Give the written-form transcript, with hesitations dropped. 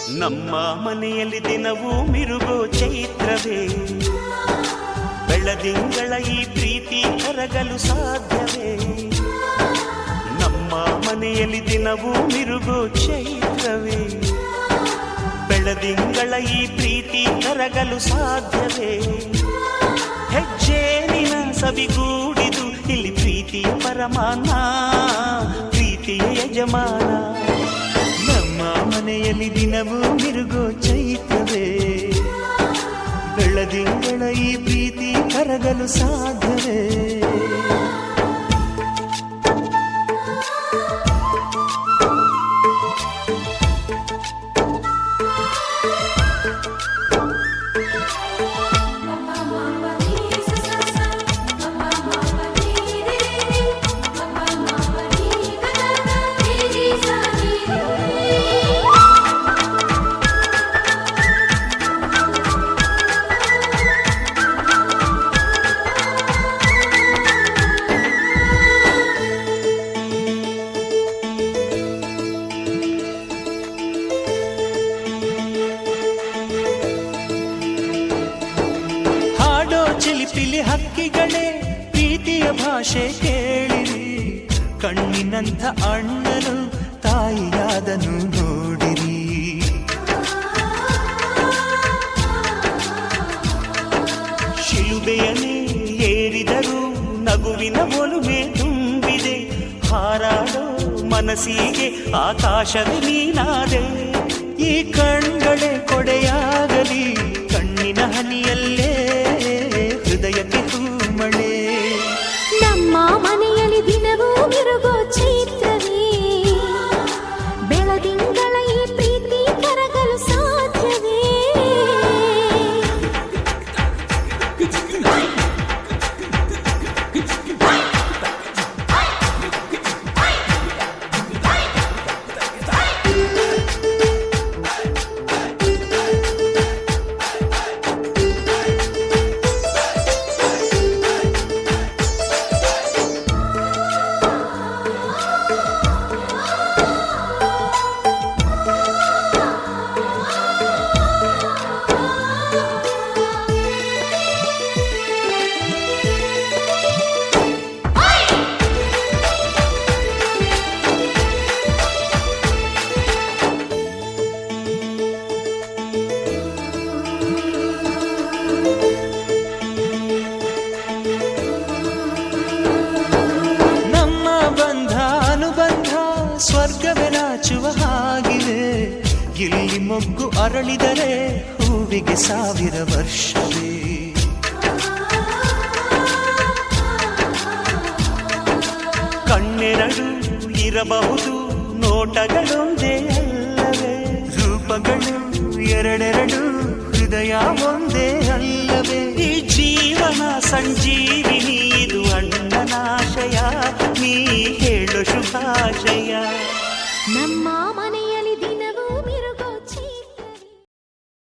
ನಮ್ಮ ಮನೆಯಲ್ಲಿ ದಿನವೂ ಮಿರುಗೋ ಚೈತ್ರವೇ, ಬೆಳದಿಂಗಳ ಈ ಪ್ರೀತಿ ಕರಗಲು ಸಾಧ್ಯವೇ? ನಮ್ಮ ಮನೆಯಲ್ಲಿ ದಿನವೂ ಮಿರುಗೋ ಚೈತ್ರವೇ, ಬೆಳದಿಂಗಳ ಈ ಪ್ರೀತಿ ಕರಗಲು ಸಾಧ್ಯವೇ? ಹೆಜ್ಜೇನಿನ ಸವಿಗೂಡಿದು ಇಲ್ಲಿ ಪ್ರೀತಿಯ ಪರಮಾನ, ಪ್ರೀತಿಯ ಯಜಮಾನ. ನಮ್ಮ ಮನೆಯಲ್ಲಿ ದಿನವೂ ಮಿರುಗೋ ಚೈತ್ರವೇ, ಬೆಳದಿಂಗಳ ಈ ಪ್ರೀತಿ ಕರಗಲು ಸಾಧ್ಯವೇ? ಚಿಲಿಪಿಲಿ ಹಕ್ಕಿಗಳೇ ಪ್ರೀತಿಯ ಭಾಷೆ ಕೇಳಿರಿ, ಕಣ್ಣಿನಂಥ ಅಣ್ಣನು ತಾಯಿಯಾದನು ನೋಡಿರಿ. ಶಿಲುಬೆಯನ್ನೇ ಏರಿದರೂ ನಗುವಿನ ಒಲುಮೆ ತುಂಬಿದೆ, ಹಾರಾಡೋ ಮನಸ್ಸಿಗೆ ಆಕಾಶವೇ ನೀನಾದೆ. ಈ ಕಣ್ಗಳೇ ಕೊಡೆಯಾಗಲಿ, ಕಣ್ಣಿನ ಹನಿಯಲ್ಲೇ ಹೃದಯಕ್ಕೆ ಹೂಮಳೆ. ನಮ್ಮ ಮನೆಯಲ್ಲಿ ದಿನವೂ ಮಿರುಗೋ ಚೈತ್ರವೇ, ಬೆಳದಿಂಗಳ ಈ ಪ್ರೀತಿ ಕರಗಲು ಸಾಧ್ಯವೇ? ಸ್ವರ್ಗವೇ ನಾಚುವ ಹಾಗಿವೆ, ಇಲ್ಲಿ ಮೊಗ್ಗು ಅರಳಿದರೆ ಹೂವಿಗೆ 1000 ವರ್ಷವೇ. ಕಣ್ಣೆರಡು ಇರಬಹುದು, ನೋಟಗಳೊಂದೇ ಅಲ್ಲವೇ? ರೂಪಗಳು ಎರಡೆರಡು, ಹೃದಯ ಒಂದೇ ಅಲ್ಲವೇ? ಈ ಜೀವನ ಸಂಜೀವಿನಿ, ಇದು ಅಣ್ಣನಾಶಯ, ನೀ ಹೇಳು ಶುಭಾಶಯ. ನಮ್ಮ ಮನೆ